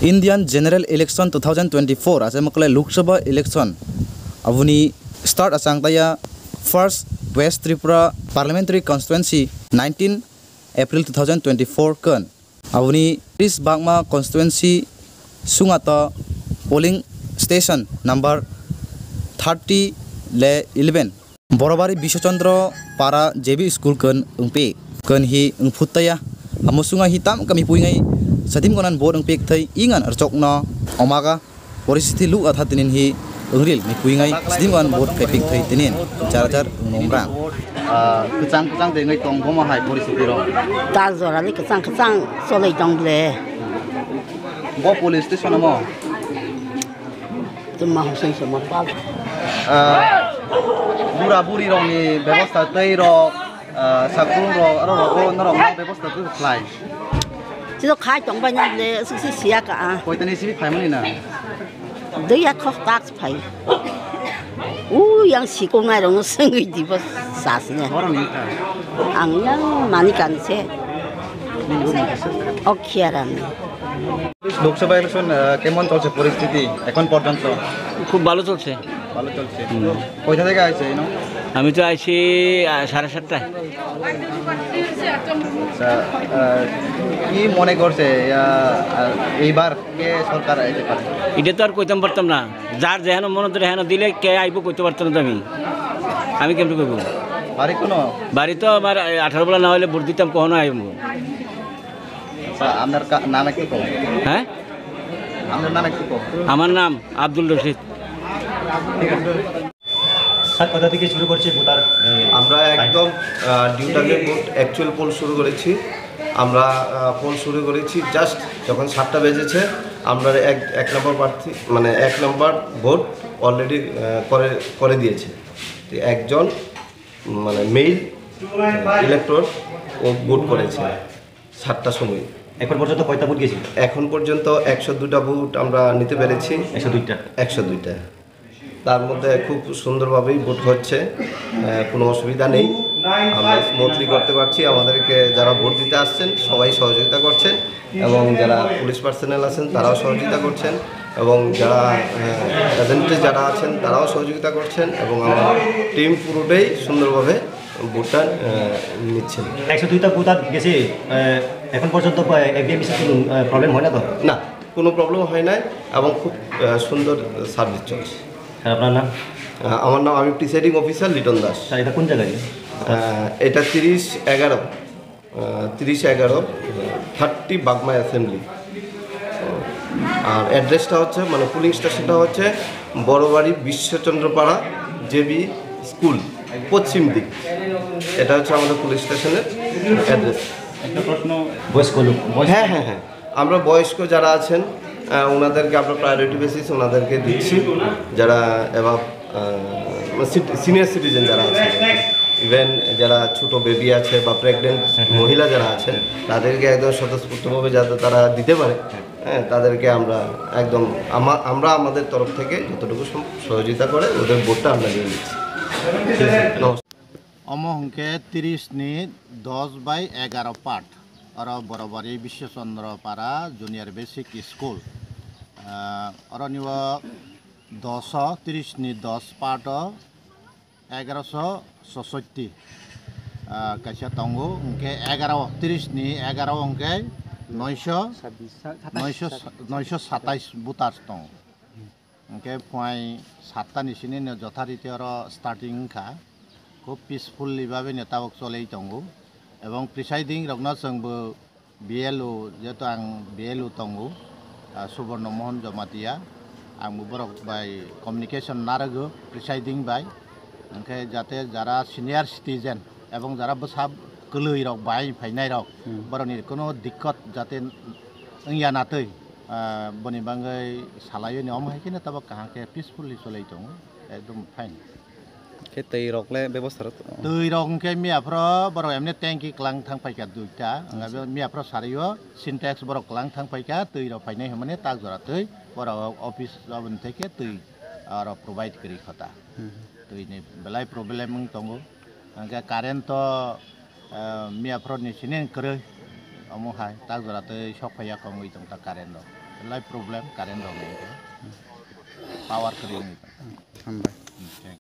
Indian General Election 2024 asamukle Lok Sabha election abuni start asang taya first West Tripura Parliamentary Constituency 19 April 2024 kan abuni East Bagma Constituency sungata polling station number 30 le 11 Borobari Bishochandra para JB School kan ungpe kan hi ungputaya amusunga hitam kami puingai sadim konan board ungpek thai ingan archokna omaga परिस्थिति look आधा तिनिन ही अंग्रिल नि पुइंगाई सिदिम one boat कैपिक थै तिनिन चार नोंब्रां कचां देंगाई तंग बमा हाय परिस्थिति रो ता जरानि कचां सोलै दंले बो पुलिस स्टेशन म तुम हसै सम पाल बुरा बुरी रंनि व्यवस्था तै रो साकुं रो अरो रो नरम व्यवस्था तु फ्लाइ 지도 가 정반인데 스시 시야가 거기다 시비 팔면이나 너야 컵딱 파이 우 양시공나롱 생의 디버 사스네 안양 많이 간세 오케라는 লোকসভা ইলেকশন কেমন চলছে পরিস্থিতি এখন পর্যন্ত খুব ভালো চলছে কোথা থেকে আইছে ইনো আমি তো আইছি 7:30টায় কি মনে করছে এইবার কে সরকার আইতে পারে এটা তো আর কইতাম পারতাম না যার যেহেন মনে ধরে হেন দিলে কে আইব কইতে পারতাম না আমি কেমনে কইব বাড়ি তো আমার 18 বেলা না হলে ভোট দিতাম কখনো আইব আপনার নাম কি কও হ্যাঁ আপনার নাম কি কও আমার নাম আব্দুল রশিদ স্যার কোথা থেকে শুরু করছি ভোটার আমরা একদম ডিউটালে ভোট অ্যাকচুয়াল পোল শুরু করেছি আমরা পোল শুরু করেছি জাস্ট যখন 7টা বেজেছে আমরা এক নম্বর প্রার্থী মানে 1 নম্বর ভোট অলরেডি করে দিয়েছে একজন মানে মেইল ইলেক্টর ও ভোট করেছে 7টার সময় এখন পর্যন্ত কয়টা ভোট গেছে এখন পর্যন্ত 102টা ভোট আমরা নিতে পেরেছি 102টা তার মধ্যে খুব সুন্দরভাবেই ভোট হচ্ছে কোনো অসুবিধা নেই আমরা স্মুথলি করতে পারছি আমাদেরকে যারা ভোট দিতে আসছেন সবাই সহযোগিতা করছেন এবং যারা পুলিশ পার্সোনাল আছেন তারাও সহযোগিতা করছেন এবং যারা এজেন্টে যারা আছেন তারাও সহযোগিতা করছেন এবং আমার টিম পুরোটাই সুন্দরভাবে ভোটটা নিচ্ছেন 102টা ভোট গেছে এখন পর্যন্ত এফডিএমসি কোনো প্রবলেম হয় না তো না কোনো প্রবলেম হয় না এবং খুব সুন্দর সার্ভিস চলছে আপনার নাম আমার নাম আমি presiding officer Liton Das sir এটা কোন জায়গায় এটা 30-11 30 বাগমা অ্যাসেম্বলি আর অ্যাড্রেসটা হচ্ছে মানে পুলিং স্টেশনটা হচ্ছে বড়বাড়ি বিশ্বচন্দ্রপাড়া জেবি স্কুল পশ্চিম দিক এটা হচ্ছে আমাদের পুলিশ স্টেশনের অ্যাড্রেস একটা প্রশ্ন বয়স্ক লোক হ্যাঁ আমরা বয়স্ক যারা আছেন ওনাদেরকে আমরা প্রায়োরিটি বেসিস ওনাদেরকে দিচ্ছি যারা এবার সিনিয়র সিটিজেন যারা আছেন ইভেন যারা ছোট বেবি আছে বা প্রেগনেন্ট মহিলা যারা আছেন তাদেরকে একদম স্বতঃস্ফূর্তভাবে যাতে তারা দিতে পারে হ্যাঁ তাদেরকে আমরা একদম আমরা আমাদের তরফ থেকে যতটুকু সহযোগিতা করে ওদের ভোটটা আমরা নিয়ে নিচ্ছি অমহংকে 30/10/11 পাঠ আর বরাবরই বিশ্বচন্দ্রপাড়া জুনিয়র বেসিক স্কুল আর নিব 10 পাঠ 1166 কাইসা তঙ্গু উনকে 11 অঙ্কে 927 বুতার দं উনকে ফয় 7টা নিচিনি যথারীতি আর স্টার্টিং খা খুব পিসফুলি ভাবে নেতাবক চলাই দंगु এবং প্রিসাইডিং রগনা जोंबो बिएलओ जेतु आं बिएलओ दंगु सुबर्ण मोहन जमातिया आंबो बरक बाय कम्युनिकेशन नारगो प्रिसाइडिं बाय ओंखाय जाते जारा सिनियर सिटीजन এবং যারা বসাব কলই রক বাই ফাইনাই রক বরনি কোনো দিক্কত যাতে ইয়া নাতই বনি বাঙ্গাই সালাयो নিয়ম হাইকিনে তবে কাহাকে পিসফুলি চলাই দं একদম ফাইন तै रकले व्यवस्था तै रकके मियाफ्रा बर एमने टैंकी क्लां थांफायका दुइटा अंगा मियाफ्रा सारियो सिनटेक्स बर क्लां थांफायका तै र फायनाय हमने ताक जरा तै बर ऑफिस जाबन थेके तै आरो प्रोवाइड करि खता तै ने बेलाय प्रॉब्लम दंगो अंगा कारेन्ट तो मियाफ्रा निसिने करे अमो हाय ताक जरा तै सफाया कमै दं ता कारेन्ट লাই প্রবলেম কারেন্ট রং পাওয়ার করি হামবাই